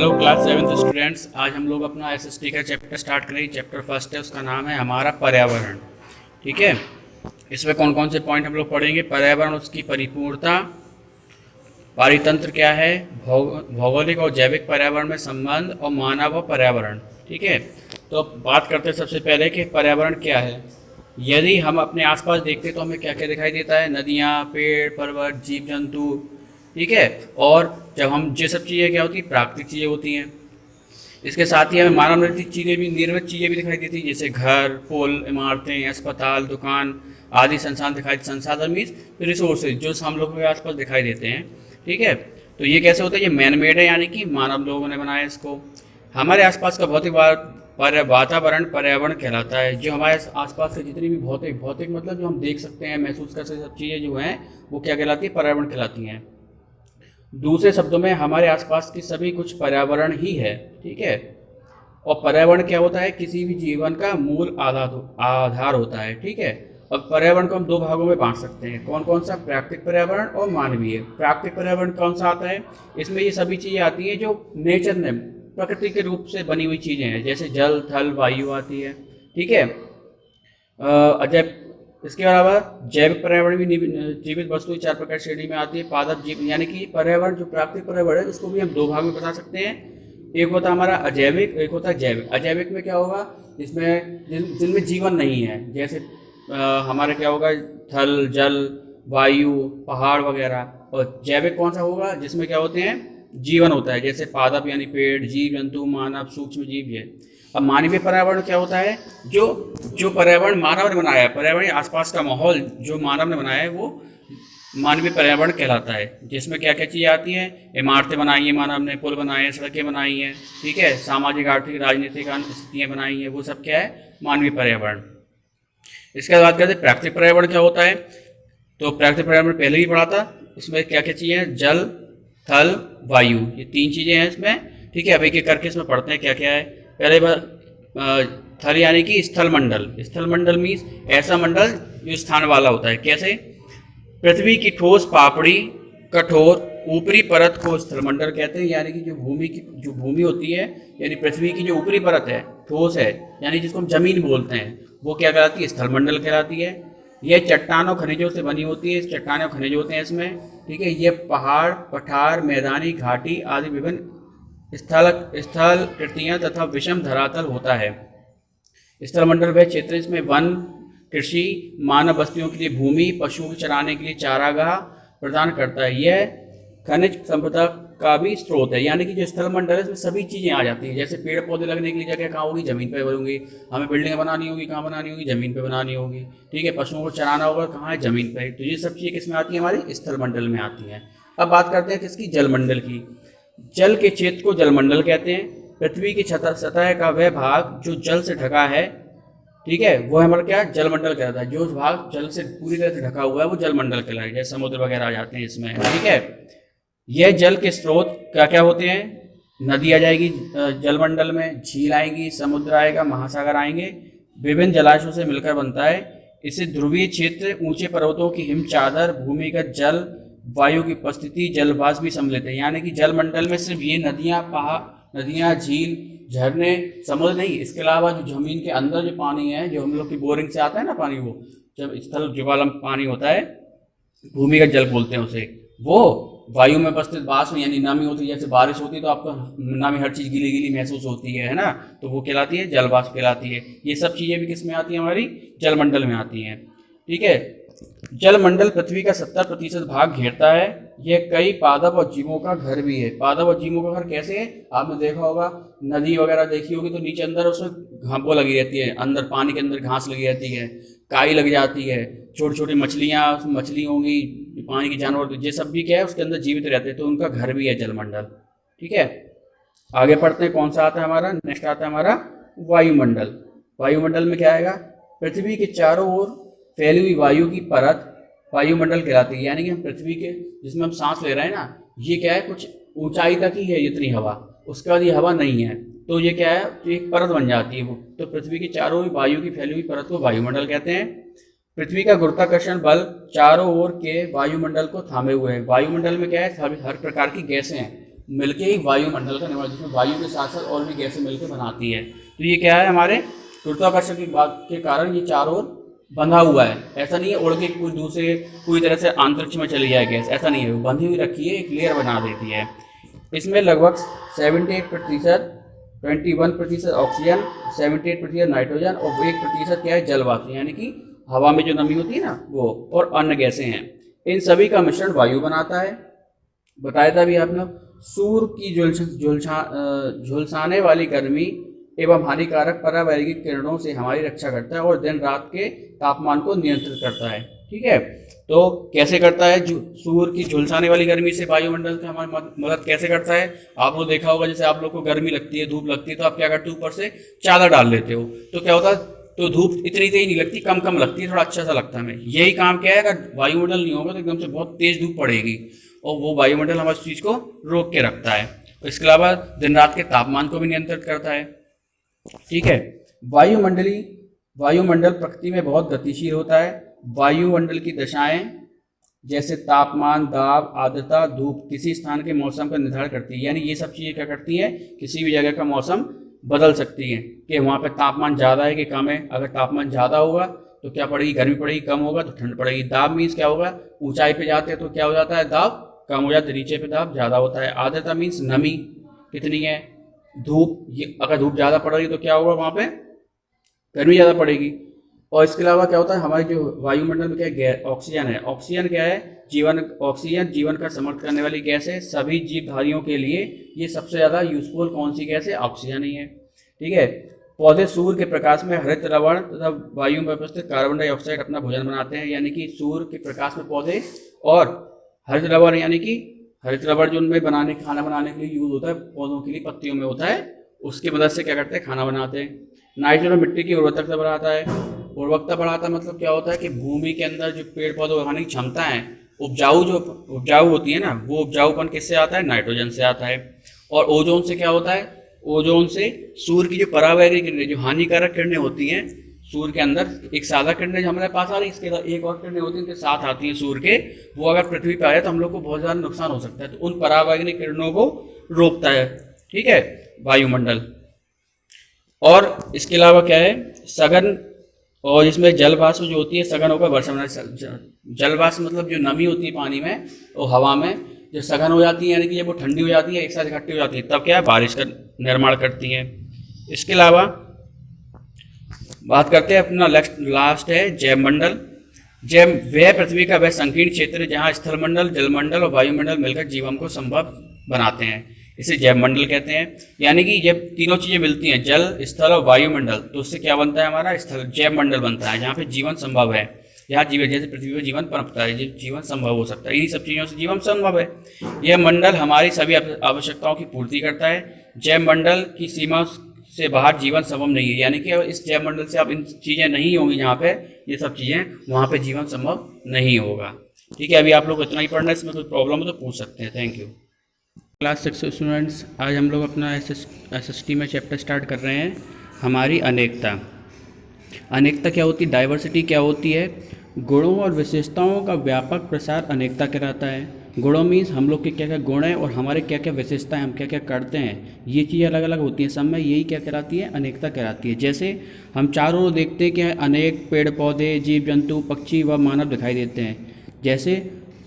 Hello class 7th students. आज हम लोग अपना एसएसटी का चैप्टर स्टार्ट करेंगे। चैप्टर फर्स्ट है, उसका नाम है हमारा पर्यावरण। ठीक है, इसमें कौन कौन से पॉइंट हम लोग पढ़ेंगे? पर्यावरण, उसकी परिपूर्णता, पारितंत्र क्या है, भौगोलिक और जैविक पर्यावरण में संबंध, और मानव और पर्यावरण। ठीक है, तो अब बात करते हैं सबसे पहले कि पर्यावरण क्या है। यदि हम अपने आसपास देखते हैं तो हमें क्या क्या दिखाई देता है? नदियाँ, पेड़, पर्वत, जीव जंतु। ठीक है, और जब हम ये सब चीज़ें क्या होती हैं? प्राकृतिक चीज़ें होती हैं। इसके साथ ही हमें मानव निर्मित चीज़ें भी दिखाई देती हैं, जैसे घर, पुल, इमारतें, अस्पताल, दुकान आदि संसाधन दिखाई। संसाधन मीन्स रिसोर्सेज जो हम लोगों के आसपास दिखाई देते हैं। ठीक है, तो ये कैसे होता है? ये मैन मेड है, यानी कि मानव लोगों ने बनाया इसको। हमारे आसपास का भौतिक वातावरण पर्यावरण कहलाता है। जो हमारे आसपास के जितनी भी भौतिक भौतिक मतलब जो हम देख सकते हैं, महसूस कर सकते हैं, सब चीज़ें जो हैं वो क्या कहलाती है? पर्यावरण कहलाती हैं। दूसरे शब्दों में हमारे आसपास की सभी कुछ पर्यावरण ही है। ठीक है, और पर्यावरण क्या होता है? किसी भी जीवन का मूल आधार होता है। ठीक है, अब पर्यावरण को हम दो भागों में बांट सकते हैं। कौन कौन सा? प्राकृतिक पर्यावरण और मानवीय। प्राकृतिक पर्यावरण कौन सा आता है? इसमें ये सभी चीज़ें आती हैं जो नेचर ने, प्रकृति के रूप से बनी हुई चीज़ें हैं, जैसे जल, थल, वायु आती है। ठीक है, अजैव इसके अलावा जैविक पर्यावरण भी जीवित वस्तु चार प्रकार की श्रेणी में आती है। पादप जीव, यानी कि पर्यावरण जो प्राकृतिक पर्यावरण है उसको भी हम दो भाग में बता सकते हैं। एक होता है हमारा अजैविक, एक होता है जैविक। अजैविक में क्या होगा? इसमें जिनमें जीवन नहीं है, जैसे हमारे क्या होगा? थल, जल, वायु, पहाड़ वगैरह। और जैविक कौन सा होगा? जिसमें क्या होते हैं? जीवन होता है, जैसे पादप यानी पेड़, जीव जंतु, मानव, सूक्ष्म जीव। ये अब मानवीय पर्यावरण क्या होता है? जो जो पर्यावरण मानव ने बनाया है, पर्यावरण आसपास का माहौल जो मानव ने बनाया है, वो मानवीय पर्यावरण कहलाता है। जिसमें क्या क्या चीज़ें आती हैं? इमारतें बनाई हैं मानव ने, पुल बनाए हैं, सड़कें बनाई हैं। ठीक है, सामाजिक, आर्थिक, राजनीतिक स्थितियाँ बनाई हैं, वो सब क्या है? मानवीय पर्यावरण। इसके बाद कहते हैं प्राकृतिक पर्यावरण क्या होता है। तो प्राकृतिक पर्यावरण पहले ही पढ़ा था। इसमें क्या क्या चीज़ें हैं? जल, थल, वायु, ये तीन चीज़ें हैं इसमें। ठीक है, अब एक एक करके इसमें पढ़ते हैं क्या क्या है। पहले बार थल यानी कि स्थल मंडल। स्थल मंडल मीन्स ऐसा मंडल जो स्थान वाला होता है। कैसे? पृथ्वी की ठोस पापड़ी, कठोर ऊपरी परत को स्थल मंडल कहते हैं। यानी कि जो भूमि होती है, यानी पृथ्वी की जो ऊपरी परत है, ठोस है, यानी जिसको हम जमीन बोलते हैं, वो क्या कहलाती है? स्थल मंडल कहलाती है। यह चट्टानों खनिजों से बनी होती है। चट्टानों खनिज होते हैं इसमें। ठीक है, ये पहाड़, पठार, मैदानी, घाटी आदि विभिन्न स्थल कृतियाँ तथा विषम धरातल होता है। स्थल मंडल वह क्षेत्र इसमें वन, कृषि, मानव बस्तियों के लिए भूमि, पशुओं को चराने के लिए चारागाह प्रदान करता है। यह खनिज संपदा का भी स्रोत है। यानी कि जो स्थल मंडल है इसमें सभी चीज़ें आ जाती हैं। जैसे पेड़ पौधे लगने के लिए जगह कहाँ होगी? ज़मीन पर होंगी। हमें बिल्डिंग बनानी होगी, कहाँ बनानी होगी? ज़मीन पर बनानी होगी। ठीक है, पशुओं को चराना होगा, कहाँ है? ज़मीन पर। तो ये सब चीज़ें किस में आती हैं? हमारी स्थल मंडल में आती हैं। अब बात करते हैं किसकी? जलमंडल की। जल के क्षेत्र को जलमंडल कहते हैं। पृथ्वी की सतह का वह भाग जो जल से ढका है, ठीक है, वो हमारा क्या? जलमंडल कहलाता है। जो भाग जल से पूरी तरह से ढका हुआ है वो जलमंडल कहलाता है। जैसे समुद्र वगैरह आ जाते हैं इसमें। ठीक है, यह जल के स्रोत क्या क्या होते हैं? नदी आ जाएगी जलमंडल में, झील आएंगी, समुद्र आएगा, महासागर आएंगे, विभिन्न जलाशयों से मिलकर बनता है। इसे ध्रुवीय क्षेत्र, ऊंचे पर्वतों की हिम चादर, भूमिगत जल, वायु की उपस्थिति, जलवाष्प भी सम्मिलित है। यानी कि जलमंडल में सिर्फ ये नदियाँ, झील, झरने, समुद्र नहीं, इसके अलावा जो जमीन के अंदर जो पानी है, जो हम लोग की बोरिंग से आता है ना पानी, वो जब स्थल ज्वाला पानी होता है, भूमिगत जल बोलते हैं उसे, वो वायु में उपस्थित वाष्प यानी नमी होती है। जैसे बारिश होती है तो आपको नमी, हर चीज़ गीली गीली महसूस होती है ना, तो वो कहलाती है जलवाष्प कहलाती है। ये सब चीज़ें भी किस में आती हैं? हमारी जलमंडल में आती हैं। ठीक है, जलमंडल पृथ्वी का 70% भाग घेरता है। यह कई पादप और जीवों का घर भी है। पादप और जीवों का घर कैसे है? आपने देखा होगा, नदी वगैरह देखी होगी तो नीचे अंदर उसमें वो लगी रहती है, अंदर पानी के अंदर घास लगी रहती है, काई लग जाती है, छोटी छोटी मछलियाँ, उसमें मछली होंगी, पानी के जानवर, तो ये सब भी क्या है? उसके अंदर जीवित रहते हैं, तो उनका घर भी है जलमंडल। ठीक है, आगे पढ़ते हैं। कौन सा आता है हमारा? नेक्स्ट आता है हमारा वायुमंडल। वायुमंडल में क्या आएगा? पृथ्वी के चारों ओर फैली हुई वायु की परत वायुमंडल कहलाती है। यानी कि हम पृथ्वी के, जिसमें हम सांस ले रहे हैं ना, ये क्या है? कुछ ऊंचाई तक ही है इतनी हवा, उसके बाद ये हवा नहीं है, तो ये क्या है? तो एक परत बन जाती है वो। तो पृथ्वी की चारों ओर वायु की फैली हुई परत को वायुमंडल कहते हैं। पृथ्वी का गुरुत्वाकर्षण बल चारों ओर के वायुमंडल को थामे हुए है। वायुमंडल में क्या है? हर प्रकार की गैसें हैं। मिलके ही वायुमंडल का निर्माण, जिसमें वायु के साथ साथ और भी गैसें मिलकर बनाती है। तो ये क्या है, हमारे गुरुत्वाकर्षण की बात के कारण ये चारों ओर बंधा हुआ है। ऐसा नहीं है उड़ के कोई तरह से अंतरिक्ष में चली जाए गैस, ऐसा नहीं है, वो बंधी हुई रखी है, एक लेयर बना देती है। इसमें लगभग 78%, 21% ऑक्सीजन, 78% नाइट्रोजन और 1% क्या है, जल वाष्प, यानी कि हवा में जो नमी होती है ना वो, और अन्य गैसें हैं। इन सभी का मिश्रण वायु बनाता है। बताया था भी आपने, सूर्य की झुलसाने वाली गर्मी एवं हानिकारक पराबैंगनी किरणों से हमारी रक्षा करता है और दिन रात के तापमान को नियंत्रित करता है। ठीक है, तो कैसे करता है, सूर्य की झुलसाने वाली गर्मी से वायुमंडल का हमारी मदद कैसे करता है। आपको देखा होगा, जैसे आप लोग को गर्मी लगती है, धूप लगती है, तो आप क्या करते हो, ऊपर से चादर डाल लेते हो, तो क्या होता है, तो धूप इतनी तेज नहीं लगती, कम कम लगती है, थोड़ा अच्छा सा लगता है हमें। यही काम क्या है, अगर वायुमंडल नहीं होगा तो एकदम से बहुत तेज धूप पड़ेगी और वो वायुमंडल हमारी चीज़ को रोक के रखता है। इसके अलावा दिन रात के तापमान को भी नियंत्रित करता है। ठीक है, वायुमंडल प्रकृति में बहुत गतिशील होता है। वायुमंडल की दशाएं जैसे तापमान, दाब, आर्द्रता, धूप किसी स्थान के मौसम का निर्धारण करती है। यानी ये सब चीज़ें क्या करती हैं, किसी भी जगह का मौसम बदल सकती हैं, कि वहाँ पे तापमान ज़्यादा है कि कम है। अगर तापमान ज़्यादा होगा तो क्या पड़ेगी, गर्मी पड़ेगी, कम होगा तो ठंड पड़ेगी। दाब मीन्स क्या होगा, ऊंचाई पे जाते हैं तो क्या हो जाता है, दाब कम हो जाता है, नीचे पे दाब ज़्यादा होता है। आर्द्रता मीन्स नमी कितनी है। धूप, ये अगर धूप ज़्यादा पड़ रही है तो क्या होगा, वहाँ पे गर्मी ज़्यादा पड़ेगी। और इसके अलावा क्या होता है, हमारे जो वायुमंडल में क्या है, ऑक्सीजन है। ऑक्सीजन क्या है, ऑक्सीजन जीवन का समर्थन करने वाली गैस है। सभी जीवधारियों के लिए ये सबसे ज़्यादा यूजफुल कौन सी गैस है, ऑक्सीजन ही है। ठीक है, पौधे सूर्य के प्रकाश में हरित लवण तथा वायु में उपस्थित कार्बन डाइऑक्साइड अपना भोजन बनाते हैं। यानी कि सूर्य के प्रकाश में पौधे, और हरित लवण यानी कि हरित लवण जो उनमें खाना बनाने के लिए यूज होता है, पौधों के लिए पत्तियों में होता है, उसकी मदद से क्या करते हैं, खाना बनाते हैं। नाइट्रोजन मिट्टी की उर्वरकता बढ़ाता है। उर्वरकता बढ़ाता मतलब क्या होता है कि भूमि के अंदर जो पेड़ पौधे उगाने की क्षमता है, उपजाऊ होती है ना, वो उपजाऊपन किससे आता है, नाइट्रोजन से आता है। और ओजोन से क्या होता है, ओजोन से सूर्य की जो पराबैंगनी किरणें, जो हानिकारक किरणें होती हैं सूर्य के अंदर, एक सादा किरणें जो हमारे पास आ रही है, इसके साथ एक और किरणें होती हैं उनके साथ आती हैं सूर्य के, वो अगर पृथ्वी पर आए तो हम लोग को बहुत ज़्यादा नुकसान हो सकता है। तो उन पराबैंगनी किरणों को रोकता है। ठीक है, वायुमंडल। और इसके अलावा क्या है, सघन, और इसमें जल वाष्प जो होती है सघन होकर वर्षा बनाती। जल वाष्प मतलब जो नमी होती है पानी में और हवा में, जो सघन हो जाती है, यानी कि जब वो ठंडी हो जाती है, एक साथ इकट्ठी हो जाती है, तब क्या है, बारिश का निर्माण करती है। इसके अलावा बात करते हैं, अपना लास्ट है जैवमंडल। वह पृथ्वी का वह संकीर्ण क्षेत्र है जहाँ स्थलमंडल, जलमंडल और वायुमंडल मिलकर जीवन को संभव बनाते हैं। इसे जैवमंडल कहते हैं। यानी कि जब तीनों चीज़ें मिलती हैं, जल, स्थल और वायुमंडल, तो उससे क्या बनता है, हमारा जैवमंडल बनता है, जहाँ पे जीवन संभव है। यहाँ जीवन, जैसे पृथ्वी पर जीवन पनपता है, जीवन संभव हो सकता है, इन्हीं सब चीज़ों से जीवन संभव है। यह मंडल हमारी सभी आवश्यकताओं की पूर्ति करता है। जैवमंडल की सीमा से बाहर जीवन संभव नहीं है। यानी कि इस जैवमंडल से आप इन चीज़ें नहीं होंगी, जहाँ पे ये सब चीज़ें, वहाँ पे जीवन संभव नहीं होगा। ठीक है, अभी आप लोग को इतना ही पढ़ना है, इसमें कोई प्रॉब्लम हो तो पूछ सकते हैं। Thank you. क्लास 6 स्टूडेंट्स, आज हम लोग अपना SST में चैप्टर स्टार्ट कर रहे हैं, हमारी अनेकता। अनेकता क्या होती है, डाइवर्सिटी क्या होती है, गुणों और विशेषताओं का व्यापक प्रसार अनेकता कहलाता है। गुणों मीन्स हम लोग के क्या क्या गुण हैं और हमारे क्या क्या विशेषताएं, हम क्या क्या करते हैं, ये चीज़ें अलग अलग होती हैं सब में, यही क्या कहलाती है, अनेकता कहलाती है। जैसे हम चारों ओर देखते हैं कि अनेक पेड़ पौधे, जीव जंतु, पक्षी व मानव दिखाई देते हैं। जैसे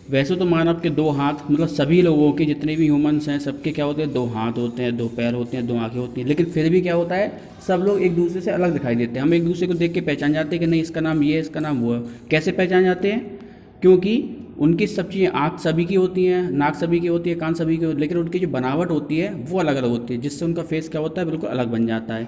वैसे तो मानव के दो हाथ, मतलब सभी लोगों के जितने भी ह्यूमंस हैं सबके क्या होते हैं, दो हाथ होते हैं, दो पैर होते हैं, दो आंखें होती हैं, लेकिन फिर भी क्या होता है, सब लोग एक दूसरे से अलग दिखाई देते हैं। हम एक दूसरे को देख के पहचान जाते हैं कि नहीं इसका नाम ये है, इसका नाम वो है। कैसे पहचान जाते हैं, क्योंकि उनकी सब चीज़ें, आँख सभी की होती हैं, नाक सभी की होती है, कान सभी की होती है, लेकिन उनकी जो बनावट होती है वो अलग अलग होती है, जिससे उनका फेस क्या होता है, बिल्कुल अलग बन जाता है।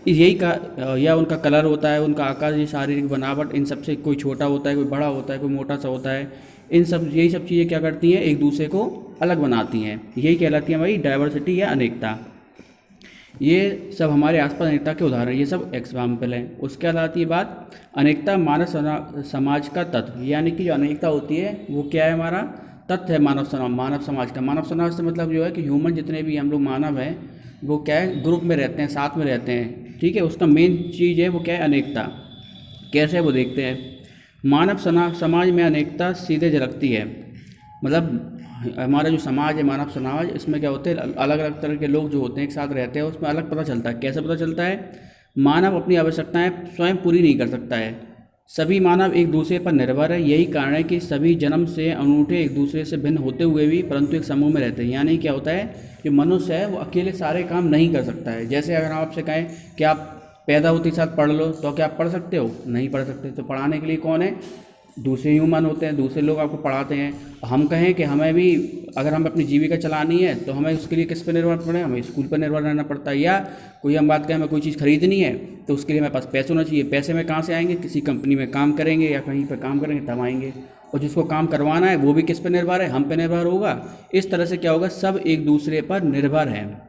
यही का या उनका कलर होता है, उनका आकार, ये शारीरिक बनावट, इन सब से कोई छोटा होता है, कोई बड़ा होता है, कोई मोटा सा होता है। यही सब चीज़ें क्या करती हैं, एक दूसरे को अलग बनाती हैं। यही कहलाती है हमारी डाइवर्सिटी या अनेकता। ये सब हमारे आसपास अनेकता के उदाहरण, ये सब एग्जाम्पल हैं। उसके बाद आती है बात, अनेकता मानव समाज का तत्व। यानी कि जो अनेकता होती है वो क्या है, हमारा तत्व है मानव समाज का। मानव समाज से मतलब जो है कि ह्यूमन, जितने भी हम लोग मानव हैं, वो क्या है, ग्रुप में रहते हैं, साथ में रहते हैं। ठीक है, उसका मेन चीज़ है वो क्या है, अनेकता। कैसे वो देखते हैं, मानव समाज में अनेकता सीधे झलकती है। मतलब हमारा जो समाज है, मानव समाज, इसमें क्या होते हैं, अलग अलग तरह के लोग जो होते हैं एक साथ रहते हैं, उसमें अलग पता चलता है। कैसे पता चलता है? मानव अपनी आवश्यकताएं स्वयं पूरी नहीं कर सकता है, सभी मानव एक दूसरे पर निर्भर है। यही कारण है कि सभी जन्म से अनूठे, एक दूसरे से भिन्न होते हुए भी परंतु एक समूह में रहते हैं। यानी क्या होता है कि मनुष्य है वो अकेले सारे काम नहीं कर सकता है। जैसे अगर हम आपसे कहें कि आप पैदा होते ही साथ पढ़ लो, तो क्या आप पढ़ सकते हो? नहीं पढ़ सकते। तो पढ़ाने के लिए कौन है? दूसरे ह्यूमन होते हैं, दूसरे लोग आपको पढ़ाते हैं। हम कहें कि हमें भी अगर हम अपनी जीविका चलानी है तो हमें उसके लिए किस पर निर्भर पड़े? हमें स्कूल पर निर्भर रहना पड़ता है। या कोई हम बात करें हमें कोई चीज़ खरीदनी है तो उसके लिए हमारे पास पैसे होना चाहिए। पैसे में कहाँ से आएंगे? किसी कंपनी में काम करेंगे या कहीं पर काम करेंगे तब आएंगे। और जिसको काम करवाना है वो भी किस पर निर्भर है? हम पे निर्भर होगा। इस तरह से क्या होगा, सब एक दूसरे पर निर्भर हैं।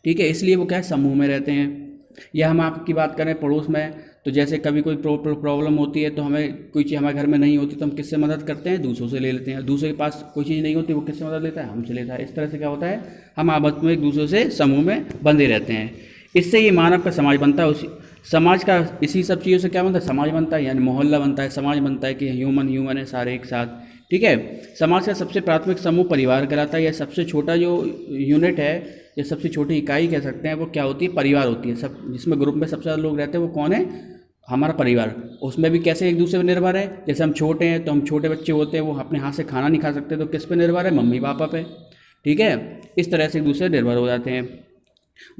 ठीक है, इसलिए वो क्या है, समूह में रहते हैं। या हम आपकी बात करें पड़ोस में, तो जैसे कभी कोई प्रॉब्लम होती है तो हमें कोई चीज़ हमारे घर में नहीं होती तो हम किससे मदद करते हैं? दूसरों से ले लेते हैं। दूसरे के पास कोई चीज़ नहीं होती वो किससे मदद लेता है? हमसे लेता है। इस तरह से क्या होता है, हम आपस में एक दूसरे से समूह में बंधे रहते हैं। इससे ये मानव का समाज बनता है। उसी समाज का इसी सब चीज़ों से क्या बनता है? समाज बनता है, यानी मोहल्ला बनता है, समाज बनता है कि ह्यूमन है सारे एक साथ। ठीक है, समाज का सबसे प्राथमिक समूह परिवार कहलाता है। यह सबसे छोटा जो यूनिट है या सबसे छोटी इकाई कह सकते हैं वो क्या होती है? परिवार होती है। सब जिसमें ग्रुप में सबसे ज़्यादा लोग रहते हैं वो कौन है? हमारा परिवार। उसमें भी कैसे एक दूसरे पर निर्भर है? जैसे हम छोटे हैं तो हम छोटे बच्चे होते हैं, वो अपने हाथ से खाना नहीं खा सकते तो किस पे निर्भर है? मम्मी पापा पे। ठीक है, इस तरह से एक दूसरे निर्भर हो जाते हैं।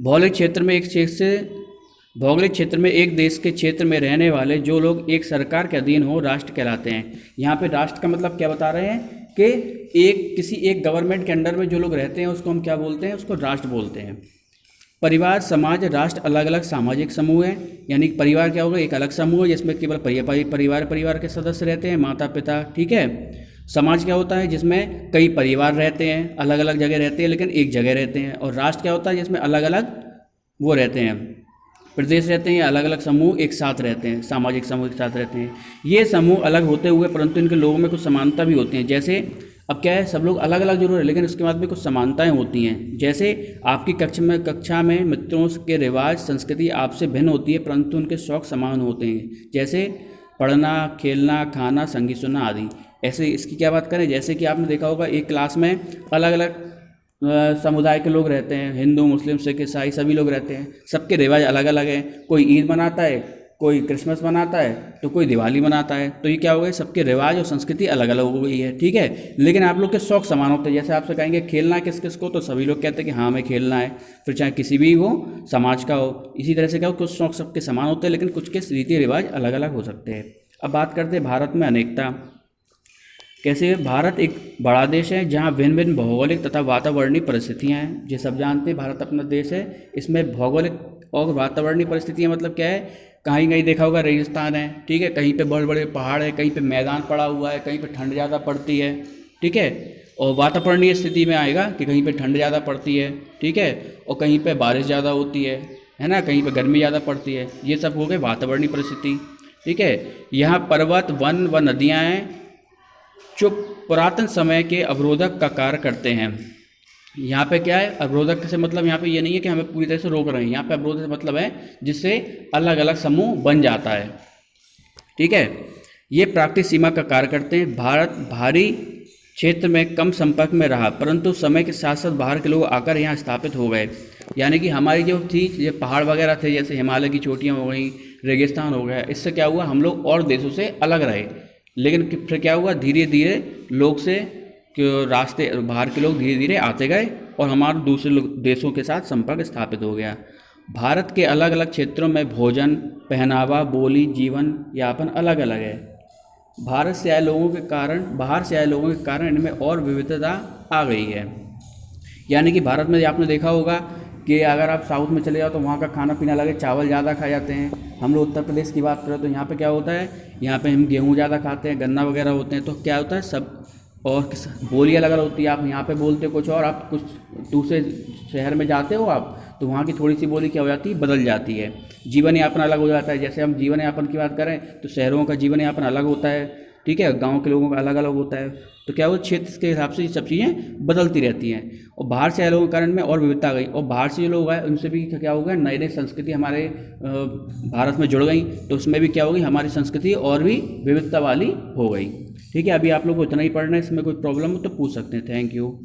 भौगोलिक क्षेत्र में एक देश के क्षेत्र में रहने वाले जो लोग एक सरकार के अधीन हो राष्ट्र कहलाते हैं। यहाँ पे राष्ट्र का मतलब क्या बता रहे हैं कि किसी एक गवर्नमेंट के अंडर में जो लोग रहते हैं उसको हम क्या बोलते हैं? उसको राष्ट्र बोलते हैं। परिवार, समाज, राष्ट्र अलग अलग सामाजिक समूह हैं। यानी परिवार क्या होगा? एक अलग समूह है जिसमें केवल परिवार के सदस्य रहते हैं, माता पिता। ठीक है, समाज क्या होता है? जिसमें कई परिवार रहते हैं, अलग अलग जगह रहते हैं लेकिन एक जगह रहते हैं। और राष्ट्र क्या होता है? जिसमें अलग अलग वो रहते हैं, प्रदेश रहते हैं, अलग अलग समूह एक साथ रहते हैं, सामाजिक समूह एक साथ रहते हैं। ये समूह अलग होते हुए परंतु इनके लोगों में कुछ समानता भी होती हैं। जैसे अब क्या है, सब लोग अलग अलग जरूर है लेकिन उसके बाद भी कुछ समानताएं होती हैं। जैसे आपकी कक्षा में मित्रों के रिवाज, संस्कृति आपसे भिन्न होती है परंतु उनके शौक समान होते हैं। जैसे पढ़ना, खेलना, खाना, संगीत सुनना आदि। ऐसे इसकी क्या बात करें, जैसे कि आपने देखा होगा एक क्लास में अलग अलग समुदाय के लोग रहते हैं, हिंदू, मुस्लिम, सिख, ईसाई सभी लोग रहते हैं। सबके रिवाज अलग अलग हैं। कोई ईद मनाता है, कोई क्रिसमस मनाता है, तो कोई दिवाली मनाता है। तो ये क्या हो गया, सबके रिवाज और संस्कृति अलग अलग हो गई है। ठीक है, लेकिन आप लोग के शौक समान होते हैं। जैसे आपसे कहेंगे खेलना किस किस को, तो सभी लोग कहते हैं कि हाँ हमें खेलना है, फिर चाहे किसी भी हो समाज का हो। इसी तरह से क्या हो, कुछ शौक सबके समान होते हैं लेकिन कुछ के रीति रिवाज अलग अलग हो सकते हैं। अब बात करते हैं भारत में अनेकता कैसे। भारत एक बड़ा देश है जहाँ भिन्न भिन्न भौगोलिक तथा वातावरणीय परिस्थितियाँ हैं। जो सब जानते हैं भारत अपना देश है, इसमें भौगोलिक और वातावरणीय परिस्थितियाँ मतलब क्या है, कहीं कहीं देखा होगा रेगिस्तान है, ठीक है, कहीं पे बड़े बड़े पहाड़ है, कहीं पे मैदान पड़ा हुआ है, कहीं पे ठंड ज़्यादा पड़ती है। ठीक है, और वातावरणीय स्थिति में आएगा कि कहीं पे ठंड ज़्यादा पड़ती है, ठीक है, और कहीं पे बारिश ज़्यादा होती है ना, कहीं पे गर्मी ज़्यादा पड़ती है। ये सब हो गए वातावरणीय परिस्थिति। ठीक है, यहाँ पर्वत, वन व नदियाँ हैं जो पुरातन समय के अवरोधक का कार्य करते हैं। यहाँ पे क्या है, अवरोधक से मतलब यहाँ पे ये नहीं है कि हमें पूरी तरह से रोक रहे हैं। यहाँ पे अवरोधक से मतलब है जिससे अलग अलग समूह बन जाता है। ठीक है, ये प्राकृतिक सीमा का कार्य करते हैं। भारत भारी क्षेत्र में कम संपर्क में रहा परंतु समय के साथ साथ बाहर के लोग आकर यहाँ स्थापित हो गए। यानी कि हमारी जो थी ये पहाड़ वगैरह थे, जैसे हिमालय की चोटियाँ हो गई, रेगिस्तान हो गया, इससे क्या हुआ हम लोग और देशों से अलग रहे। लेकिन फिर क्या हुआ, धीरे धीरे लोग से रास्ते बाहर के लोग धीरे धीरे आते गए और हमारे दूसरे देशों के साथ संपर्क स्थापित हो गया। भारत के अलग अलग क्षेत्रों में भोजन, पहनावा, बोली, जीवन यापन अलग अलग है। बाहर से आए लोगों के कारण इनमें और विविधता आ गई है। यानी कि भारत में आपने देखा होगा कि अगर आप साउथ में चले जाओ तो वहाँ का खाना पीना अलग है, चावल ज़्यादा खाए जाते हैं। हम लोग उत्तर प्रदेश की बात करें तो यहाँ पे क्या होता है, यहाँ पे हम गेहूँ ज़्यादा खाते हैं, गन्ना वगैरह होते हैं। तो क्या होता है सब और बोली अलग अलग होती है। आप यहाँ पे बोलते हो कुछ और, आप कुछ दूसरे शहर में जाते हो आप तो वहाँ की थोड़ी सी बोली क्या हो जाती है, बदल जाती है। जीवन यापन अलग हो जाता है। जैसे हम जीवन यापन की बात करें तो शहरों का जीवन यापन अलग होता है ठीक है, गांव के लोगों का अलग अलग होता है, तो क्या वो क्षेत्र के हिसाब से ये सब चीज़ें बदलती रहती हैं। और बाहर से आए लोगों के कारण में और विविधता आ गई, और बाहर से जो लोग आए उनसे भी क्या हो गया, नई नई संस्कृति हमारे भारत में जुड़ गई, तो उसमें भी क्या होगी, हमारी संस्कृति और भी विविधता वाली हो गई। ठीक है, अभी आप लोग को इतना ही पढ़ना है, इसमें कोई प्रॉब्लम हो तो पूछ सकते हैं। Thank you.